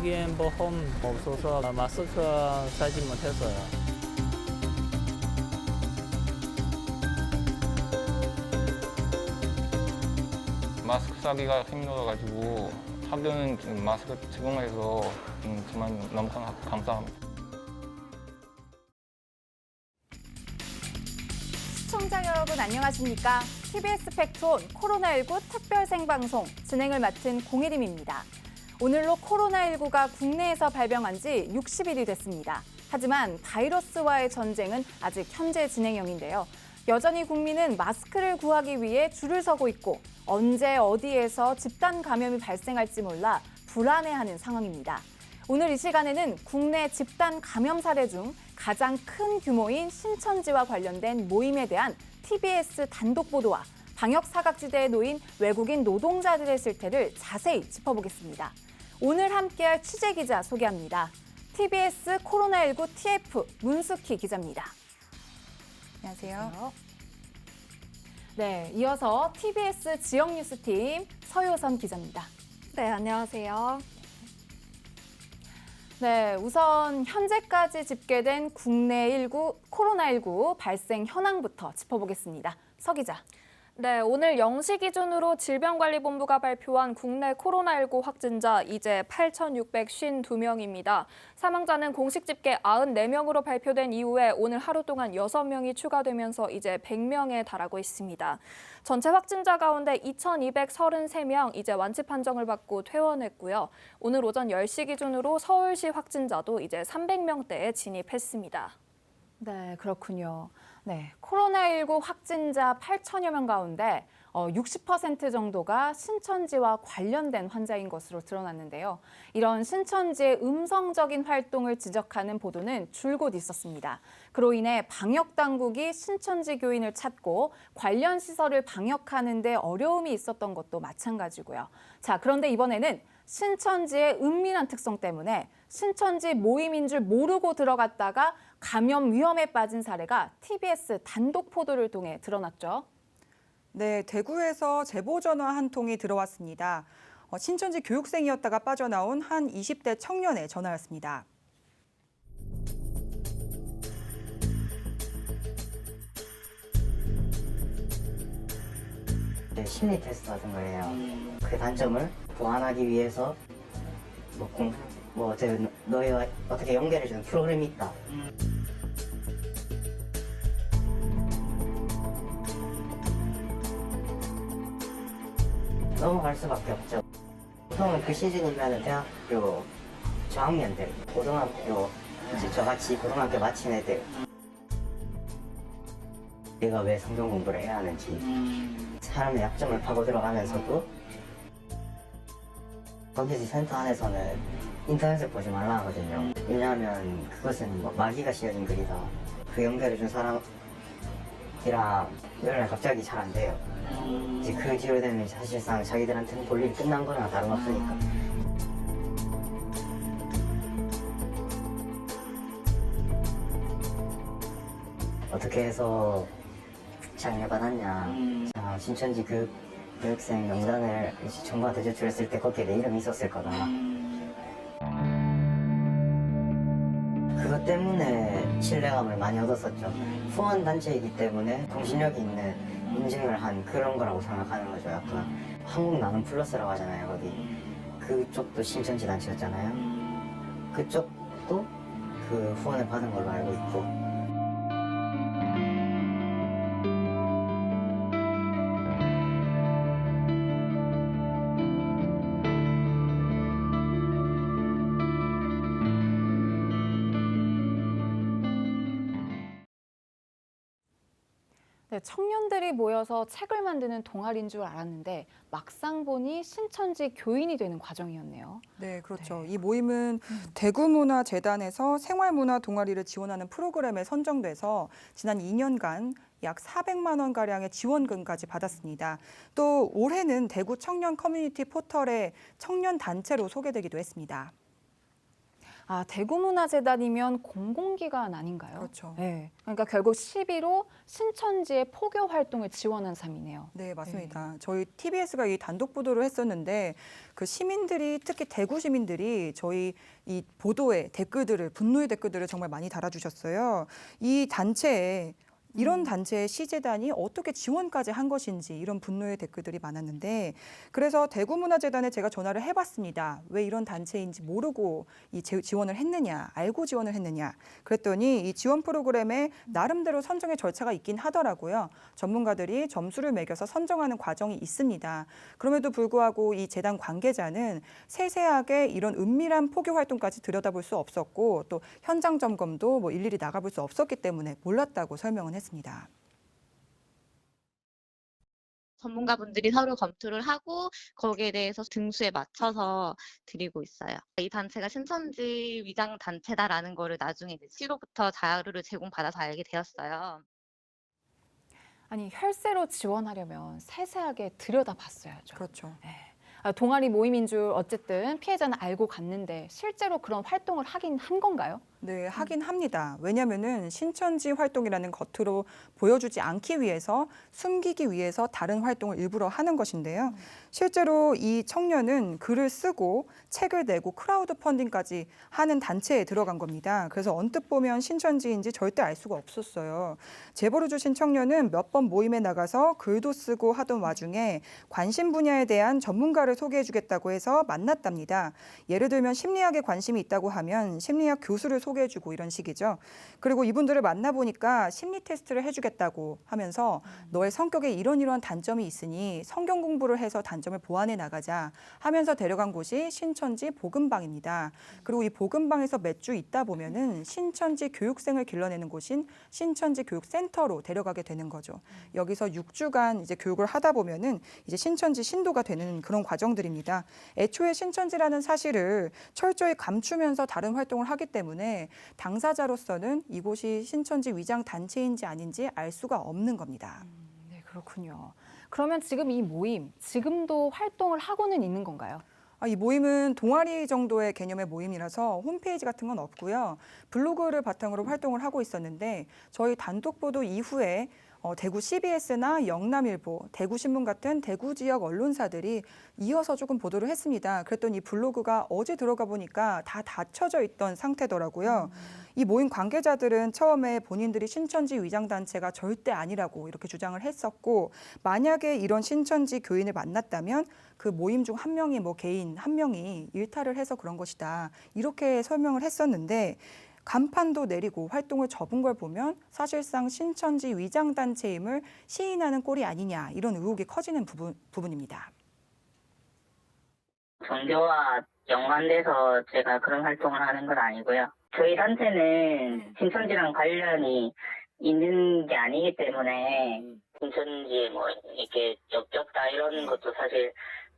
감염 보험 없어서 마스크 사지 못했어요. 마스크 사기가 힘들어가지고 학교는 지금 마스크 제공해서 정말 너무 감사합니다. 시청자 여러분 안녕하십니까? TBS 팩트온 코로나19 특별 생방송 진행을 맡은 공혜림입니다. 오늘로 코로나19가 국내에서 발병한 지 60일이 됐습니다. 하지만 바이러스와의 전쟁은 아직 현재 진행형인데요. 여전히 국민은 마스크를 구하기 위해 줄을 서고 있고 언제 어디에서 집단 감염이 발생할지 몰라 불안해하는 상황입니다. 오늘 이 시간에는 국내 집단 감염 사례 중 가장 큰 규모인 신천지와 관련된 모임에 대한 TBS 단독 보도와 방역 사각지대에 놓인 외국인 노동자들의 실태를 자세히 짚어보겠습니다. 오늘 함께할 취재 기자 소개합니다. TBS 코로나19 TF 문숙희 기자입니다. 안녕하세요. 네, 이어서 TBS 지역뉴스팀 서효선 기자입니다. 네, 안녕하세요. 네, 우선 현재까지 집계된 국내 코로나19 발생 현황부터 짚어보겠습니다. 서 기자. 네, 오늘 0시 기준으로 질병관리본부가 발표한 국내 코로나19 확진자 이제 8,652명입니다. 사망자는 공식 집계 94명으로 발표된 이후에 오늘 하루 동안 6명이 추가되면서 이제 100명에 달하고 있습니다. 전체 확진자 가운데 2,233명 이제 완치 판정을 받고 퇴원했고요. 오늘 오전 10시 기준으로 서울시 확진자도 이제 300명대에 진입했습니다. 네, 그렇군요. 네, 코로나19 확진자 8천여 명 가운데 60% 정도가 신천지와 관련된 환자인 것으로 드러났는데요. 이런 신천지의 음성적인 활동을 지적하는 보도는 줄곧 있었습니다. 그로 인해 방역당국이 신천지 교인을 찾고 관련 시설을 방역하는 데 어려움이 있었던 것도 마찬가지고요. 자, 그런데 이번에는 신천지의 은밀한 특성 때문에 신천지 모임인 줄 모르고 들어갔다가 감염 위험에 빠진 사례가 TBS 단독 보도를 통해 드러났죠. 네, 대구에서 제보 전화 한 통이 들어왔습니다. 신천지 교육생이었다가 빠져나온 한 20대 청년의 전화였습니다. 심리 테스트 같은 거예요. 그 단점을 보완하기 위해서 너희와 어떻게 연결해주는 프로그램이 있다. 넘어갈 수밖에 없죠. 보통은 그 시즌이면 대학교 저학년들, 고등학교, 이제 저같이 고등학교 마친 애들 내가 왜 성경 공부를 해야 하는지 사람의 약점을 파고 들어가면서도 커뮤니티 센터 안에서는 인터넷을 보지 말라 하거든요. 왜냐하면 그것은 마귀가 씌워진 글이다. 그 연결해준 사람이랑 연락이 갑자기 잘 안 돼요. 이제 그 뒤로 되면 사실상 자기들한테는 볼 일이 끝난 거나 다름없으니까. 어떻게 해서 장려받았냐. 신천지 교육생 명단을 정부가 대제출했을 때 거기에 내 이름이 있었을 거다. 그것 때문에 신뢰감을 많이 얻었었죠. 후원단체이기 때문에 공신력이 있는 인증을 한 그런 거라고 생각하는 거죠. 약간 한국 나눔 플러스라고 하잖아요. 거기 그쪽도 신천지 단체였잖아요. 그쪽도 그 후원을 받은 걸로 알고 있고. 네, 청년들이 모여서 책을 만드는 동아리인 줄 알았는데 막상 보니 신천지 교인이 되는 과정이었네요. 네, 그렇죠. 네. 이 모임은 대구문화재단에서 생활문화 동아리를 지원하는 프로그램에 선정돼서 지난 2년간 약 400만 원가량의 지원금까지 받았습니다. 또 올해는 대구 청년 커뮤니티 포털에 청년 단체로 소개되기도 했습니다. 대구문화재단이면 공공기관 아닌가요? 그렇죠. 네. 그러니까 결국 11호 신천지의 포교 활동을 지원한 셈이네요. 네, 맞습니다. 저희 TBS가 이 단독 보도를 했었는데 그 시민들이 특히 대구 시민들이 저희 이 보도에 댓글들을 분노의 댓글들을 정말 많이 달아주셨어요. 이 단체에 이런 단체의 시재단이 어떻게 지원까지 한 것인지 이런 분노의 댓글들이 많았는데 그래서 대구문화재단에 제가 전화를 해봤습니다. 왜 이런 단체인지 모르고 이 지원을 했느냐, 알고 지원을 했느냐. 그랬더니 이 지원 프로그램에 나름대로 선정의 절차가 있긴 하더라고요. 전문가들이 점수를 매겨서 선정하는 과정이 있습니다. 그럼에도 불구하고 이 재단 관계자는 세세하게 이런 은밀한 포교 활동까지 들여다볼 수 없었고 또 현장 점검도 뭐 일일이 나가볼 수 없었기 때문에 몰랐다고 설명은 했습니다. 전문가분들이 서로 검토를 하고 거기에 대해서 등수에 맞춰서 드리고 있어요. 이 단체가 신천지 위장 단체다라는 거를 나중에 이제 시로부터 자료를 제공받아서 알게 되었어요. 아니, 혈세로 지원하려면 세세하게 들여다봤어야죠. 그렇죠. 동아리 모임인 줄 어쨌든 피해자는 알고 갔는데 실제로 그런 활동을 하긴 한 건가요? 네, 하긴 합니다. 왜냐하면은 신천지 활동이라는 겉으로 보여주지 않기 위해서 숨기기 위해서 다른 활동을 일부러 하는 것인데요. 실제로 이 청년은 글을 쓰고 책을 내고 크라우드 펀딩까지 하는 단체에 들어간 겁니다. 그래서 언뜻 보면 신천지인지 절대 알 수가 없었어요. 제보를 주신 청년은 몇 번 모임에 나가서 글도 쓰고 하던 와중에 관심 분야에 대한 전문가를 소개해 주겠다고 해서 만났답니다. 예를 들면 심리학에 관심이 있다고 하면 심리학 교수를 소개해주고 이런 식이죠. 그리고 이분들을 만나보니까 심리 테스트를 해주겠다고 하면서 너의 성격에 이런 단점이 있으니 성경 공부를 해서 단점을 보완해 나가자 하면서 데려간 곳이 신천지 복음방입니다. 그리고 이 복음방에서 몇 주 있다 보면은 신천지 교육생을 길러내는 곳인 신천지 교육센터로 데려가게 되는 거죠. 여기서 6주간 이제 교육을 하다 보면은 이제 신천지 신도가 되는 그런 과정들입니다. 애초에 신천지라는 사실을 철저히 감추면서 다른 활동을 하기 때문에 당사자로서는 이곳이 신천지 위장 단체인지 아닌지 알 수가 없는 겁니다. 네, 그렇군요. 그러면 지금 이 모임, 지금도 활동을 하고는 있는 건가요? 이 모임은 동아리 정도의 개념의 모임이라서 홈페이지 같은 건 없고요. 블로그를 바탕으로 활동을 하고 있었는데 저희 단독 보도 이후에 대구 CBS나 영남일보, 대구신문 같은 대구 지역 언론사들이 이어서 조금 보도를 했습니다. 그랬더니 이 블로그가 어제 들어가 보니까 다 닫혀져 있던 상태더라고요. 이 모임 관계자들은 처음에 본인들이 신천지 위장단체가 절대 아니라고 이렇게 주장을 했었고 만약에 이런 신천지 교인을 만났다면 그 모임 중 한 명이 개인 한 명이 일탈을 해서 그런 것이다. 이렇게 설명을 했었는데 간판도 내리고 활동을 접은 걸 보면 사실상 신천지 위장단체임을 시인하는 꼴이 아니냐 이런 의혹이 커지는 부분입니다. 종교와 연관돼서 제가 그런 활동을 하는 건 아니고요. 저희 단체는 신천지랑 관련이 있는 게 아니기 때문에 신천지 이렇게 엮였다 이런 것도 사실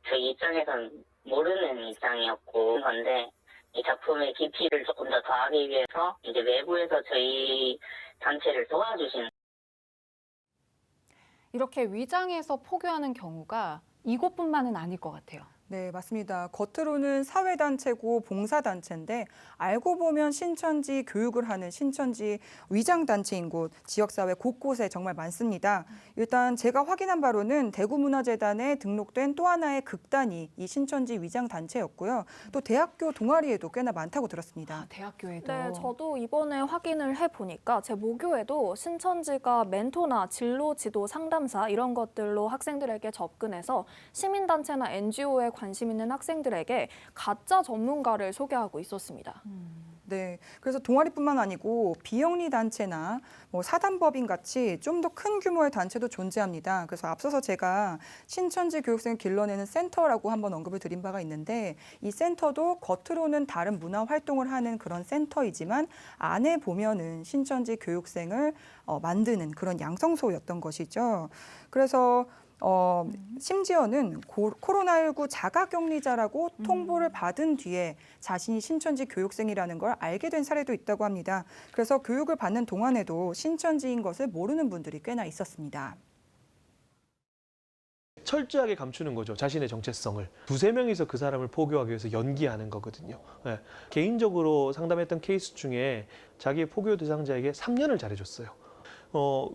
저희 입장에선 모르는 입장이었고 건데 이 작품의 깊이를 조금 더 더하기 위해서 이제 외부에서 저희 단체를 도와주신 이렇게 위장해서 포교하는 경우가 이곳뿐만은 아닐 것 같아요. 네, 맞습니다. 겉으로는 사회단체고 봉사단체인데 알고 보면 신천지 교육을 하는 신천지 위장단체인 곳 지역사회 곳곳에 정말 많습니다. 일단 제가 확인한 바로는 대구문화재단에 등록된 또 하나의 극단이 이 신천지 위장단체였고요. 또 대학교 동아리에도 꽤나 많다고 들었습니다. 대학교에도. 네, 저도 이번에 확인을 해보니까 제 모교에도 신천지가 멘토나 진로 지도 상담사 이런 것들로 학생들에게 접근해서 시민단체나 NGO에 관심 있는 학생들에게 가짜 전문가를 소개하고 있었습니다. 네, 그래서 동아리뿐만 아니고 비영리 단체나 사단법인 같이 좀 더 큰 규모의 단체도 존재합니다. 그래서 앞서서 제가 신천지 교육생을 길러내는 센터라고 한번 언급을 드린 바가 있는데 이 센터도 겉으로는 다른 문화 활동을 하는 그런 센터이지만 안에 보면은 신천지 교육생을 만드는 그런 양성소였던 것이죠. 그래서 심지어는 코로나19 자가격리자라고 통보를 받은 뒤에 자신이 신천지 교육생이라는 걸 알게 된 사례도 있다고 합니다. 그래서 교육을 받는 동안에도 신천지인 것을 모르는 분들이 꽤나 있었습니다. 철저하게 감추는 거죠. 자신의 정체성을. 두세 명이서 그 사람을 포교하기 위해서 연기하는 거거든요. 네. 개인적으로 상담했던 케이스 중에 자기의 포교 대상자에게 3년을 잘해줬어요.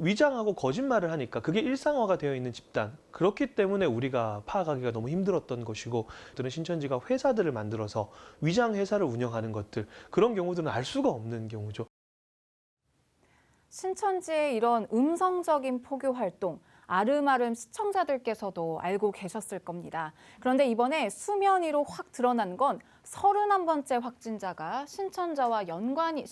위장하고 거짓말을 하니까 그게 일상화가 되어 있는 집단. 그렇기 때문에 우리가 파악하기가 너무 힘들었던 것이고, 또는 신천지가 회사들을 만들어서 위장 회사를 운영하는 것들, 그런 경우들은 알 수가 없는 경우죠. 신천지의 이런 음성적인 포교 활동, 아름아름 시청자들께서도 알고 계셨을 겁니다. 그런데 이번에 수면 위로 확 드러난 건 31번째 확진자가 신천지와 연관이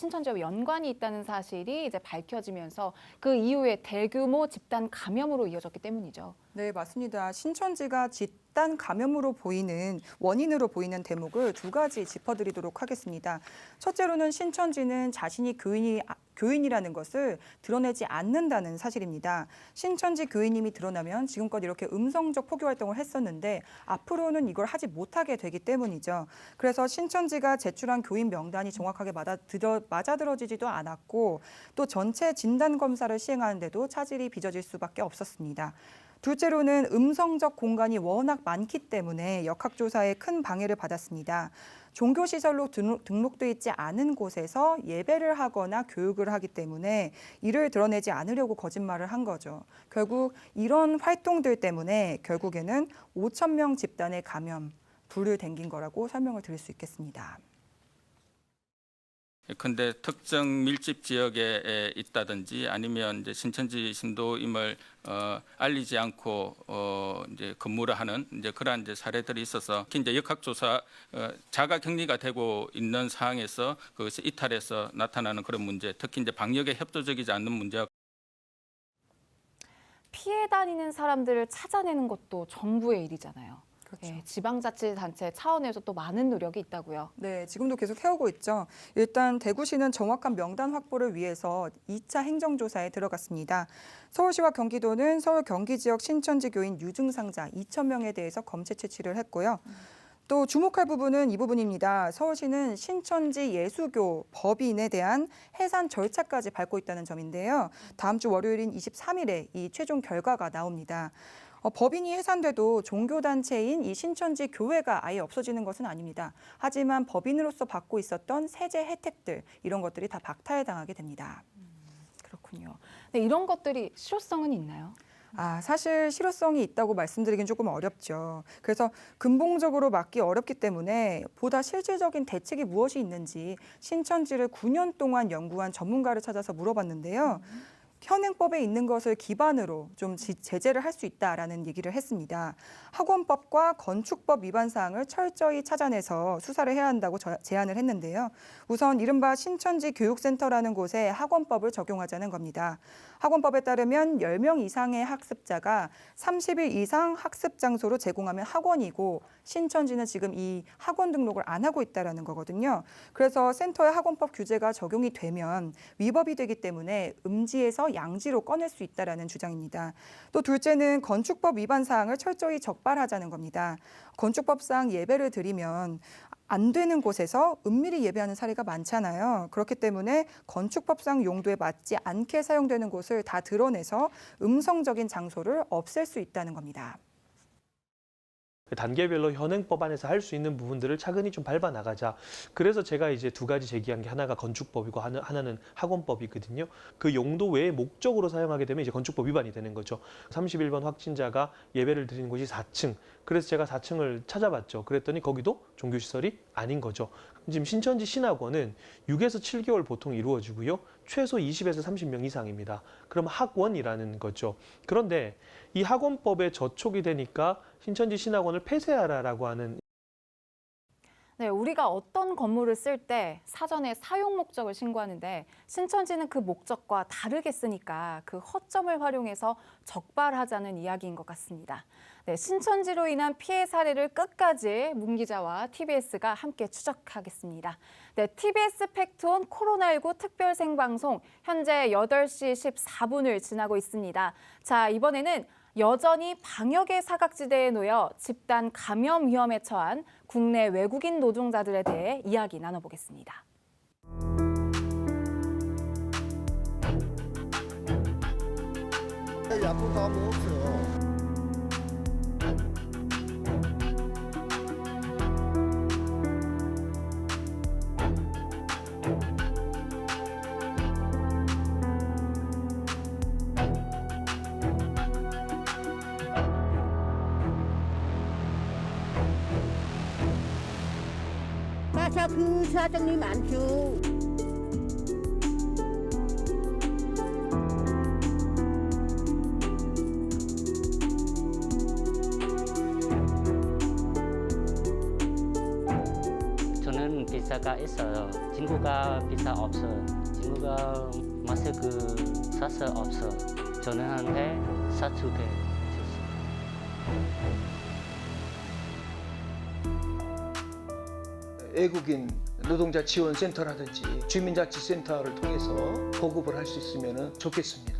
있다는 사실이 이제 밝혀지면서 그 이후에 대규모 집단 감염으로 이어졌기 때문이죠. 네, 맞습니다. 신천지가 집단 감염으로 원인으로 보이는 대목을 두 가지 짚어드리도록 하겠습니다. 첫째로는 신천지는 자신이 교인이라는 것을 드러내지 않는다는 사실입니다. 신천지 교인임이 드러나면 지금껏 이렇게 음성적 포교 활동을 했었는데 앞으로는 이걸 하지 못하게 되기 때문이죠. 그래서 신천지가 제출한 교인 명단이 정확하게 맞아들어지지도 않았고, 또 전체 진단 검사를 시행하는데도 차질이 빚어질 수밖에 없었습니다. 둘째로는 음성적 공간이 워낙 많기 때문에 역학조사에 큰 방해를 받았습니다. 종교시설로 등록돼 있지 않은 곳에서 예배를 하거나 교육을 하기 때문에 이를 드러내지 않으려고 거짓말을 한 거죠. 결국 이런 활동들 때문에 결국에는 5,000명 집단의 감염, 불을 댕긴 거라고 설명을 드릴 수 있겠습니다. 근데 특정 밀집 지역에 있다든지 아니면 이제 신천지 신도임을 알리지 않고 이제 근무를 하는 이제 그러한 이제 사례들이 있어서 이제 역학조사 자가격리가 되고 있는 상황에서 그것이 이탈해서 나타나는 그런 문제, 특히 이제 방역에 협조적이지 않는 문제가 피해 다니는 사람들을 찾아내는 것도 정부의 일이잖아요. 그렇죠. 네, 지방자치단체 차원에서 또 많은 노력이 있다고요. 네, 지금도 계속 해오고 있죠. 일단 대구시는 정확한 명단 확보를 위해서 2차 행정조사에 들어갔습니다. 서울시와 경기도는 서울 경기 지역 신천지 교인 유증상자 2,000명에 대해서 검체 채취를 했고요. 또 주목할 부분은 이 부분입니다. 서울시는 신천지 예수교 법인에 대한 해산 절차까지 밟고 있다는 점인데요. 다음 주 월요일인 23일에 이 최종 결과가 나옵니다. 법인이 해산돼도 종교단체인 이 신천지 교회가 아예 없어지는 것은 아닙니다. 하지만 법인으로서 받고 있었던 세제 혜택들, 이런 것들이 다 박탈당하게 됩니다. 그렇군요. 네, 이런 것들이 실효성은 있나요? 사실 실효성이 있다고 말씀드리긴 조금 어렵죠. 그래서 근본적으로 막기 어렵기 때문에 보다 실질적인 대책이 무엇이 있는지 신천지를 9년 동안 연구한 전문가를 찾아서 물어봤는데요. 현행법에 있는 것을 기반으로 좀 제재를 할 수 있다라는 얘기를 했습니다. 학원법과 건축법 위반 사항을 철저히 찾아내서 수사를 해야 한다고 제안을 했는데요. 우선 이른바 신천지 교육센터라는 곳에 학원법을 적용하자는 겁니다. 학원법에 따르면 10명 이상의 학습자가 30일 이상 학습 장소로 제공하면 학원이고, 신천지는 지금 이 학원 등록을 안 하고 있다는 거거든요. 그래서 센터의 학원법 규제가 적용이 되면 위법이 되기 때문에 음지에서 양지로 꺼낼 수 있다는 주장입니다. 또 둘째는 건축법 위반 사항을 철저히 적발하자는 겁니다. 건축법상 예배를 드리면 안 되는 곳에서 은밀히 예배하는 사례가 많잖아요. 그렇기 때문에 건축법상 용도에 맞지 않게 사용되는 곳을 다 드러내서 음성적인 장소를 없앨 수 있다는 겁니다. 단계별로 현행법 안에서 할 수 있는 부분들을 차근히 좀 밟아 나가자. 그래서 제가 이제 두 가지 제기한 게, 하나가 건축법이고 하나는 학원법이거든요. 그 용도 외에 목적으로 사용하게 되면 이제 건축법 위반이 되는 거죠. 31번 확진자가 예배를 드리는 곳이 4층. 그래서 제가 4층을 찾아봤죠. 그랬더니 거기도 종교시설이 아닌 거죠. 지금 신천지 신학원은 6에서 7개월 보통 이루어지고요. 최소 20에서 30명 이상입니다. 그럼 학원이라는 거죠. 그런데 이 학원법에 저촉이 되니까 신천지 신학원을 폐쇄하라라고 하는. 네, 우리가 어떤 건물을 쓸 때 사전에 사용 목적을 신고하는데 신천지는 그 목적과 다르게 쓰니까 그 허점을 활용해서 적발하자는 이야기인 것 같습니다. 네, 신천지로 인한 피해 사례를 끝까지 문 기자와 TBS가 함께 추적하겠습니다. 네, TBS 팩트온 코로나19 특별 생방송 현재 8시 14분을 지나고 있습니다. 자, 이번에는 여전히 방역의 사각지대에 놓여 집단 감염 위험에 처한 국내 외국인 노동자들에 대해 이야기 나눠보겠습니다. 약국 가면 없어요. 얼마나 그 사정이 많죠. 저는 비자가 있어요. 친구가 비자 없어요. 친구가 마스크 써서 없어. 저는 한테 사주게 해주세요. 외국인 노동자 지원 센터라든지 주민자치센터를 통해서 보급을 할 수 있으면 좋겠습니다.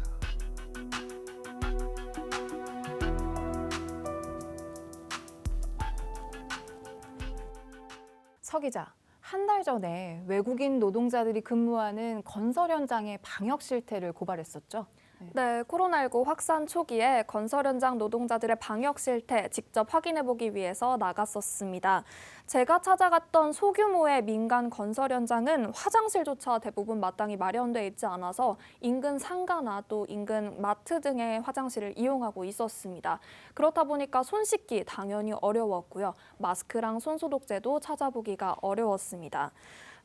서 기자, 한 달 전에 외국인 노동자들이 근무하는 건설 현장의 방역 실태를 고발했었죠. 네, 코로나19 확산 초기에 건설 현장 노동자들의 방역 실태 직접 확인해보기 위해서 나갔었습니다. 제가 찾아갔던 소규모의 민간 건설 현장은 화장실조차 대부분 마땅히 마련돼 있지 않아서 인근 상가나 또 인근 마트 등의 화장실을 이용하고 있었습니다. 그렇다 보니까 손 씻기 당연히 어려웠고요. 마스크랑 손소독제도 찾아보기가 어려웠습니다.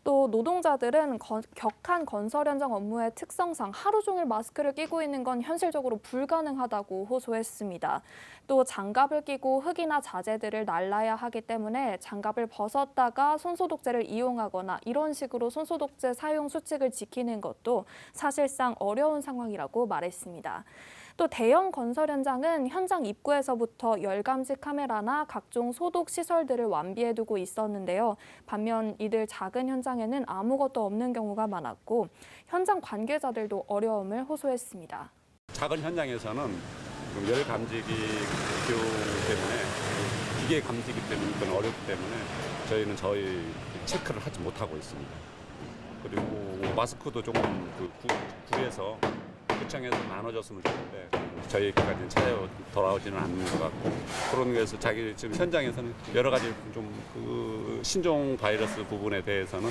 또 노동자들은 격한 건설 현장 업무의 특성상 하루 종일 마스크를 끼고 있는 건 현실적으로 불가능하다고 호소했습니다. 또 장갑을 끼고 흙이나 자재들을 날라야 하기 때문에 장갑을 벗었다가 손소독제를 이용하거나 이런 식으로 손소독제 사용 수칙을 지키는 것도 사실상 어려운 상황이라고 말했습니다. 또 대형 건설 현장은 현장 입구에서부터 열감지 카메라나 각종 소독 시설들을 완비해두고 있었는데요. 반면 이들 작은 현장에는 아무것도 없는 경우가 많았고 현장 관계자들도 어려움을 호소했습니다. 작은 현장에서는 열 감지기 비용 때문에 기계 감지기 때문에 그건 어렵기 때문에 저희는 저희 체크를 하지 못하고 있습니다. 그리고 마스크도 조금 구에서 구청에서 나눠줬으면 좋은데 저희까지는 찾아 돌아오지는 않는 것 같고 그런 거에서 자기 지금 현장에서는 여러 가지 좀 그 신종 바이러스 부분에 대해서는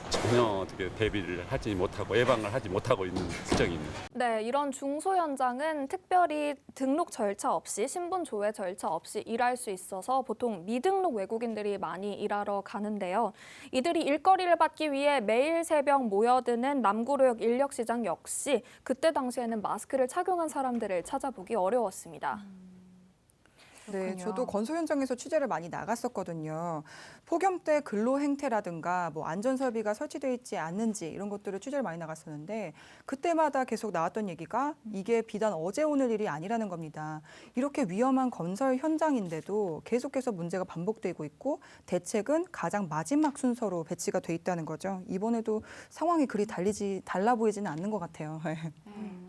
전혀 어떻게 대비를 하지 못하고 예방을 하지 못하고 있는 실정입니다. 네, 이런 중소 현장은 특별히 등록 절차 없이 신분 조회 절차 없이 일할 수 있어서 보통 미등록 외국인들이 많이 일하러 가는데요. 이들이 일거리를 받기 위해 매일 새벽 모여드는 남구로역 인력시장 역시 그때 당시에는 마스크를 착용한 사람들을 찾아보기 어려웠습니다. 네, 저도 건설 현장에서 취재를 많이 나갔었거든요. 폭염 때 근로 행태라든가 뭐 안전 설비가 설치되어 있지 않는지 이런 것들을 취재를 많이 나갔었는데 그때마다 계속 나왔던 얘기가 이게 비단 어제 오늘 일이 아니라는 겁니다. 이렇게 위험한 건설 현장인데도 계속해서 문제가 반복되고 있고 대책은 가장 마지막 순서로 배치가 돼 있다는 거죠. 이번에도 상황이 그리 달라 보이지는 않는 것 같아요.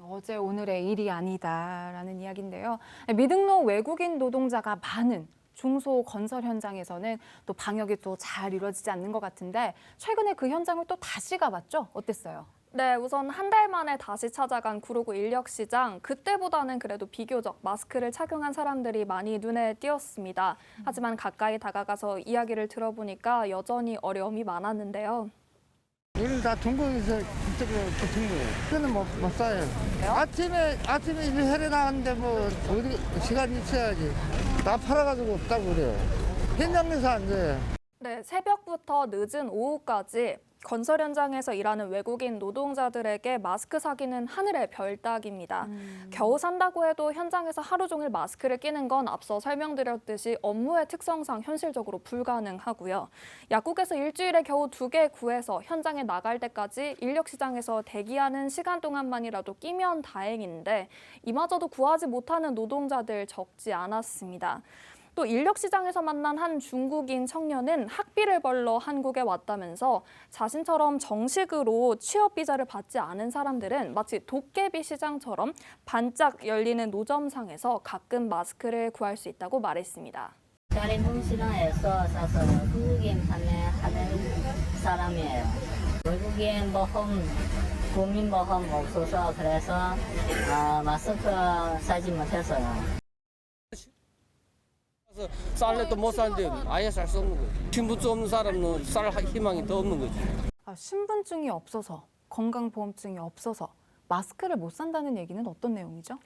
어제 오늘의 일이 아니다라는 이야기인데요. 미등록 외국인 노동자가 많은 중소 건설 현장에서는 또 방역이 또 잘 이루어지지 않는 것 같은데 최근에 그 현장을 또 다시 가봤죠? 어땠어요? 네, 우선 한 달 만에 다시 찾아간 구로구 인력시장. 그때보다는 그래도 비교적 마스크를 착용한 사람들이 많이 눈에 띄었습니다. 하지만 가까이 다가가서 이야기를 들어보니까 여전히 어려움이 많았는데요. 우리는 다 중국에서 이쪽으로 붙은 거예요. 그거는 못 사요. 아침에 일하러 나갔는데 뭐 어디 시간이 있어야지. 다 팔아가지고 없다고 그래요. 현장에서 앉아요. 네, 새벽부터 늦은 오후까지 건설 현장에서 일하는 외국인 노동자들에게 마스크 사기는 하늘의 별 따기입니다. 겨우 산다고 해도 현장에서 하루 종일 마스크를 끼는 건 앞서 설명드렸듯이 업무의 특성상 현실적으로 불가능하고요. 약국에서 일주일에 겨우 2개 구해서 현장에 나갈 때까지 인력시장에서 대기하는 시간 동안만이라도 끼면 다행인데 이마저도 구하지 못하는 노동자들 적지 않았습니다. 또 인력시장에서 만난 한 중국인 청년은 학비를 벌러 한국에 왔다면서 자신처럼 정식으로 취업비자를 받지 않은 사람들은 마치 도깨비 시장처럼 반짝 열리는 노점상에서 가끔 마스크를 구할 수 있다고 말했습니다. 가림봉 시장에서 사서 한국인 판매하는 사람이에요. 외국인 보험, 국민보험 없어서 그래서 마스크 사지 못했어요. 쌀래도 못 사는데 아예 살 수 없는 거지. 신분증 없는 사람은 쌀 희망이 더 없는 거지. 신분증이 없어서, 건강보험증이 없어서 마스크를 못 산다는 얘기는 어떤 내용이죠?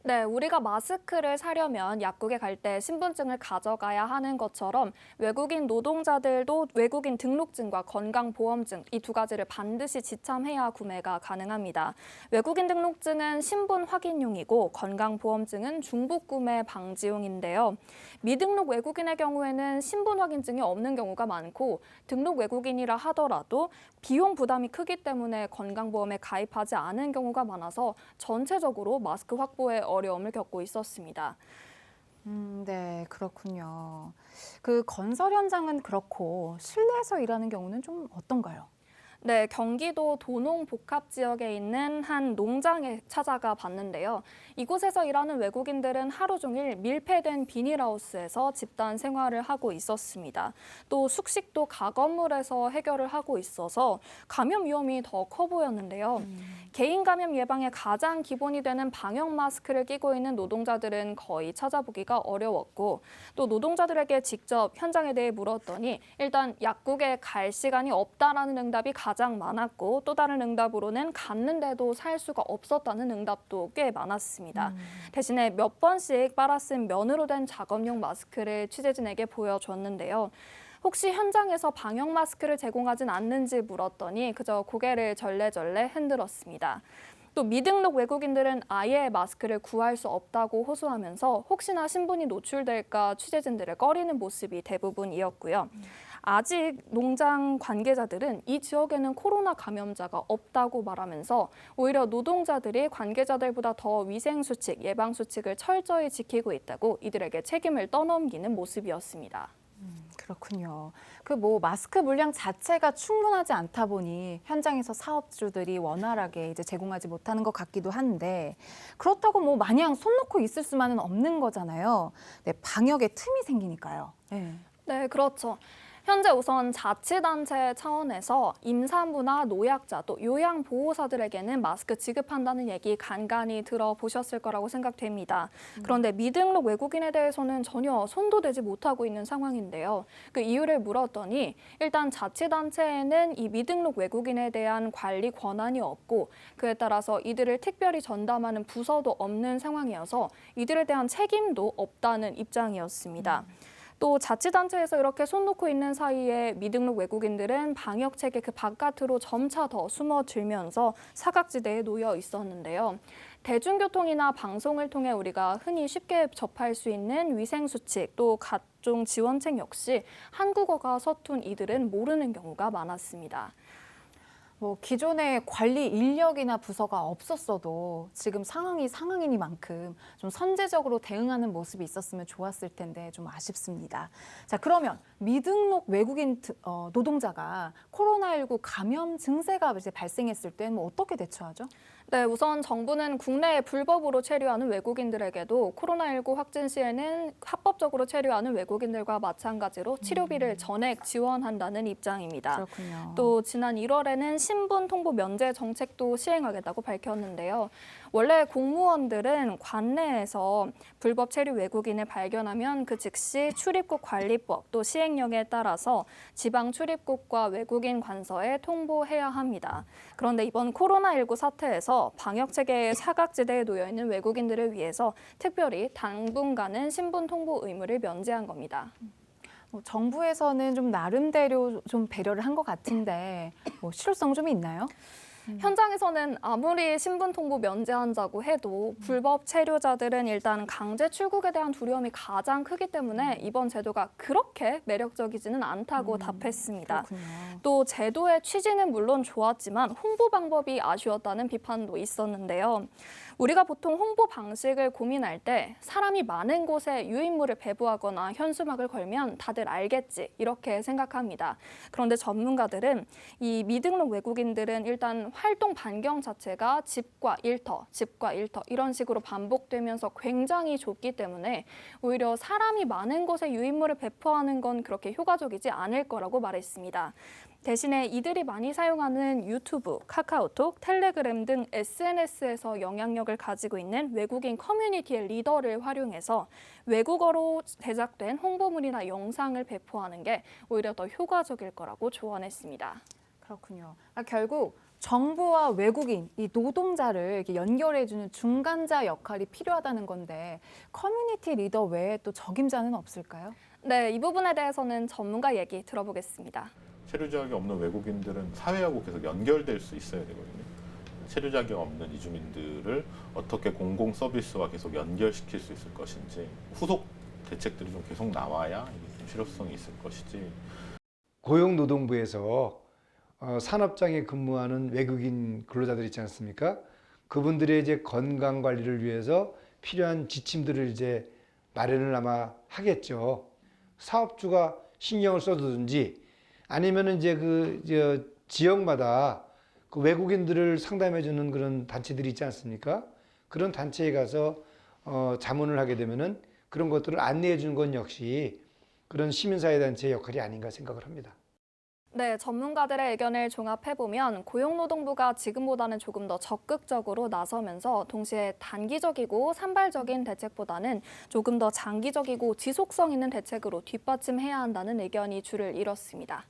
네, 우리가 마스크를 사려면 약국에 갈 때 신분증을 가져가야 하는 것처럼 외국인 노동자들도 외국인 등록증과 건강보험증 이 두 가지를 반드시 지참해야 구매가 가능합니다. 외국인 등록증은 신분 확인용이고 건강보험증은 중복 구매 방지용인데요. 미등록 외국인의 경우에는 신분 확인증이 없는 경우가 많고 등록 외국인이라 하더라도 비용 부담이 크기 때문에 건강보험에 가입하지 않은 경우가 많아서 전체적으로 마스크 확보에 어려움을 겪고 있었습니다. 네, 그렇군요. 그 건설 현장은 그렇고 실내에서 일하는 경우는 좀 어떤가요? 네, 경기도 도농 복합 지역에 있는 한 농장에 찾아가 봤는데요. 이곳에서 일하는 외국인들은 하루 종일 밀폐된 비닐하우스에서 집단 생활을 하고 있었습니다. 또 숙식도 가건물에서 해결을 하고 있어서 감염 위험이 더 커 보였는데요. 개인 감염 예방에 가장 기본이 되는 방역 마스크를 끼고 있는 노동자들은 거의 찾아보기가 어려웠고 또 노동자들에게 직접 현장에 대해 물었더니 일단 약국에 갈 시간이 없다라는 응답이 가장 많았고 또 다른 응답으로는 갔는데도 살 수가 없었다는 응답도 꽤 많았습니다. 대신에 몇 번씩 빨아쓴 면으로 된 작업용 마스크를 취재진에게 보여줬는데요. 혹시 현장에서 방역 마스크를 제공하진 않는지 물었더니 그저 고개를 절레절레 흔들었습니다. 또 미등록 외국인들은 아예 마스크를 구할 수 없다고 호소하면서 혹시나 신분이 노출될까 취재진들을 꺼리는 모습이 대부분이었고요. 아직 농장 관계자들은 이 지역에는 코로나 감염자가 없다고 말하면서 오히려 노동자들이 관계자들보다 더 위생수칙, 예방수칙을 철저히 지키고 있다고 이들에게 책임을 떠넘기는 모습이었습니다. 그렇군요. 그 뭐 마스크 물량 자체가 충분하지 않다 보니 현장에서 사업주들이 원활하게 이제 제공하지 못하는 것 같기도 한데 그렇다고 뭐 마냥 손 놓고 있을 수만은 없는 거잖아요. 네, 방역에 틈이 생기니까요. 네, 그렇죠. 현재 우선 자치단체 차원에서 임산부나 노약자 또 요양보호사들에게는 마스크 지급한다는 얘기 간간히 들어보셨을 거라고 생각됩니다. 그런데 미등록 외국인에 대해서는 전혀 손도 대지 못하고 있는 상황인데요. 그 이유를 물었더니 일단 자치단체에는 이 미등록 외국인에 대한 관리 권한이 없고 그에 따라서 이들을 특별히 전담하는 부서도 없는 상황이어서 이들에 대한 책임도 없다는 입장이었습니다. 또 자치단체에서 이렇게 손 놓고 있는 사이에 미등록 외국인들은 방역체계 그 바깥으로 점차 더 숨어들면서 사각지대에 놓여 있었는데요. 대중교통이나 방송을 통해 우리가 흔히 쉽게 접할 수 있는 위생수칙 또 각종 지원책 역시 한국어가 서툰 이들은 모르는 경우가 많았습니다. 뭐 기존에 관리 인력이나 부서가 없었어도 지금 상황이 상황이니만큼 좀 선제적으로 대응하는 모습이 있었으면 좋았을 텐데 좀 아쉽습니다. 자, 그러면 미등록 외국인 노동자가 코로나19 감염 증세가 이제 발생했을 때 뭐 어떻게 대처하죠? 네, 우선 정부는 국내에 불법으로 체류하는 외국인들에게도 코로나19 확진 시에는 합법적으로 체류하는 외국인들과 마찬가지로 치료비를 전액 지원한다는 입장입니다. 그렇군요. 또 지난 1월에는 신분 통보 면제 정책도 시행하겠다고 밝혔는데요. 원래 공무원들은 관내에서 불법 체류 외국인을 발견하면 그 즉시 출입국 관리법 또 시행령에 따라서 지방 출입국과 외국인 관서에 통보해야 합니다. 그런데 이번 코로나19 사태에서 방역 체계의 사각지대에 놓여 있는 외국인들을 위해서 특별히 당분간은 신분 통보 의무를 면제한 겁니다. 정부에서는 좀 나름대로 좀 배려를 한 것 같은데 뭐 실효성 좀 있나요? 현장에서는 아무리 신분 통보 면제한다고 해도 불법 체류자들은 일단 강제 출국에 대한 두려움이 가장 크기 때문에 이번 제도가 그렇게 매력적이지는 않다고 답했습니다. 그렇군요. 또 제도의 취지는 물론 좋았지만 홍보 방법이 아쉬웠다는 비판도 있었는데요. 우리가 보통 홍보 방식을 고민할 때 사람이 많은 곳에 유인물을 배부하거나 현수막을 걸면 다들 알겠지 이렇게 생각합니다. 그런데 전문가들은 이 미등록 외국인들은 일단 활동 반경 자체가 집과 일터 이런 식으로 반복되면서 굉장히 좁기 때문에 오히려 사람이 많은 곳에 유인물을 배포하는 건 그렇게 효과적이지 않을 거라고 말했습니다. 대신에 이들이 많이 사용하는 유튜브, 카카오톡, 텔레그램 등 SNS에서 영향력을 가지고 있는 외국인 커뮤니티의 리더를 활용해서 외국어로 제작된 홍보물이나 영상을 배포하는 게 오히려 더 효과적일 거라고 조언했습니다. 그렇군요. 결국 정부와 외국인, 이 노동자를 이렇게 연결해주는 중간자 역할이 필요하다는 건데 커뮤니티 리더 외에 또 적임자는 없을까요? 네, 이 부분에 대해서는 전문가 얘기 들어보겠습니다. 체류 자격이 없는 외국인들은 사회하고 계속 연결될 수 있어야 되거든요. 체류 자격 없는 이주민들을 어떻게 공공 서비스와 계속 연결시킬 수 있을 것인지, 후속 대책들이 좀 계속 나와야 이게 좀 실효성이 있을 것이지. 고용노동부에서 산업장에 근무하는 외국인 근로자들 있지 않습니까? 그분들의 이제 건강 관리를 위해서 필요한 지침들을 이제 마련을 아마 하겠죠. 사업주가 신경을 써두든지 아니면은 이제 지역마다 그 외국인들을 상담해주는 그런 단체들이 있지 않습니까? 그런 단체에 가서 자문을 하게 되면은 그런 것들을 안내해 주는 건 역시 그런 시민사회단체의 역할이 아닌가 생각을 합니다. 네, 전문가들의 의견을 종합해보면 고용노동부가 지금보다는 조금 더 적극적으로 나서면서 동시에 단기적이고 산발적인 대책보다는 조금 더 장기적이고 지속성 있는 대책으로 뒷받침해야 한다는 의견이 줄을 이뤘습니다.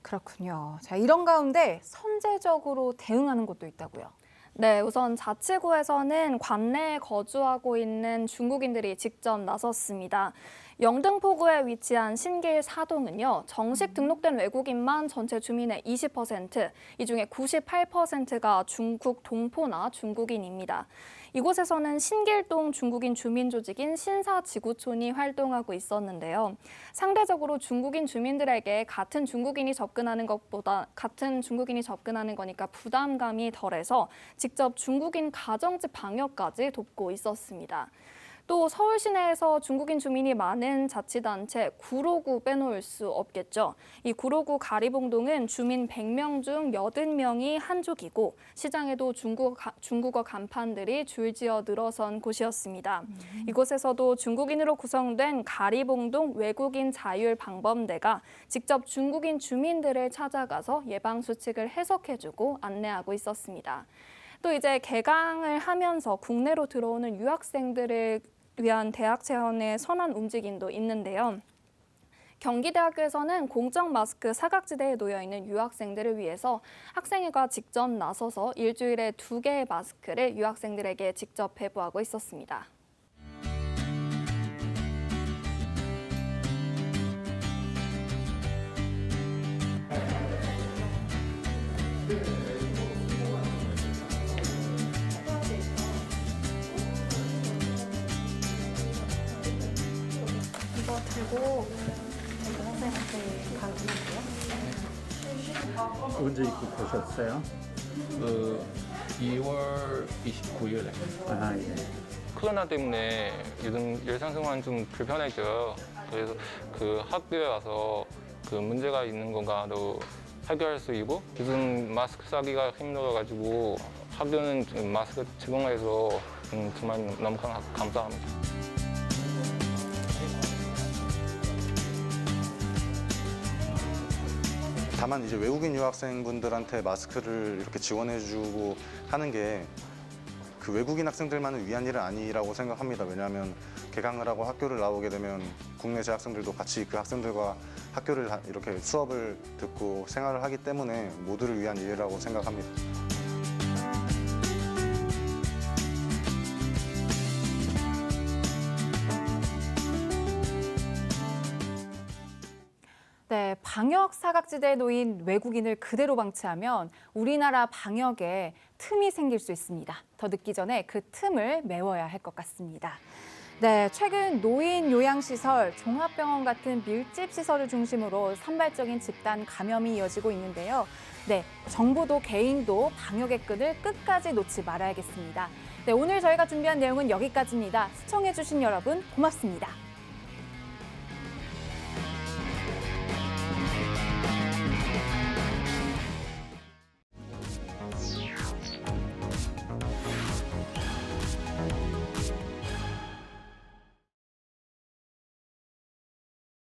그렇군요. 자, 이런 가운데 선제적으로 대응하는 곳도 있다고요. 네, 우선 자치구에서는 관내에 거주하고 있는 중국인들이 직접 나섰습니다. 영등포구에 위치한 신길 4동은요. 정식 등록된 외국인만 전체 주민의 20%, 이 중에 98%가 중국 동포나 중국인입니다. 이곳에서는 신길동 중국인 주민 조직인 신사지구촌이 활동하고 있었는데요. 상대적으로 중국인 주민들에게 같은 중국인이 접근하는 거니까 부담감이 덜해서 직접 중국인 가정집 방역까지 돕고 있었습니다. 또 서울 시내에서 중국인 주민이 많은 자치단체 구로구 빼놓을 수 없겠죠. 이 구로구 가리봉동은 주민 100명 중 80명이 한족이고 시장에도 중국어 간판들이 줄지어 늘어선 곳이었습니다. 이곳에서도 중국인으로 구성된 가리봉동 외국인 자율방범대가 직접 중국인 주민들을 찾아가서 예방수칙을 해석해주고 안내하고 있었습니다. 또 이제 개강을 하면서 국내로 들어오는 유학생들을 위한 대학 체험의 선한 움직임도 있는데요. 경기대학교에서는 공적 마스크 사각지대에 놓여 있는 유학생들을 위해서 학생회가 직접 나서서 일주일에 2개의 마스크를 유학생들에게 직접 배부하고 있었습니다. 이거 들고 선생님한테 가면 돼요? 언제 입국하셨어요? 2월 29일에. 아, 예. 코로나 때문에 요즘 일상생활은 좀 불편해져요. 그래서 그 학교에 와서 그 문제가 있는 건가도 해결할 수 있고, 요즘 마스크 사기가 힘들어가지고 학교는 좀 마스크 제공해서 정말 너무 감사합니다. 다만 이제 외국인 유학생분들한테 마스크를 이렇게 지원해주고 하는 게 그 외국인 학생들만을 위한 일은 아니라고 생각합니다. 왜냐하면 개강을 하고 학교를 나오게 되면 국내 재학생들도 같이 그 학생들과 학교를 이렇게 수업을 듣고 생활을 하기 때문에 모두를 위한 일이라고 생각합니다. 네, 방역 사각지대에 놓인 외국인을 그대로 방치하면 우리나라 방역에 틈이 생길 수 있습니다. 더 늦기 전에 그 틈을 메워야 할 것 같습니다. 네, 최근 노인 요양시설, 종합병원 같은 밀집 시설을 중심으로 산발적인 집단 감염이 이어지고 있는데요. 네, 정부도 개인도 방역의 끈을 끝까지 놓지 말아야겠습니다. 네, 오늘 저희가 준비한 내용은 여기까지입니다. 시청해주신 여러분 고맙습니다.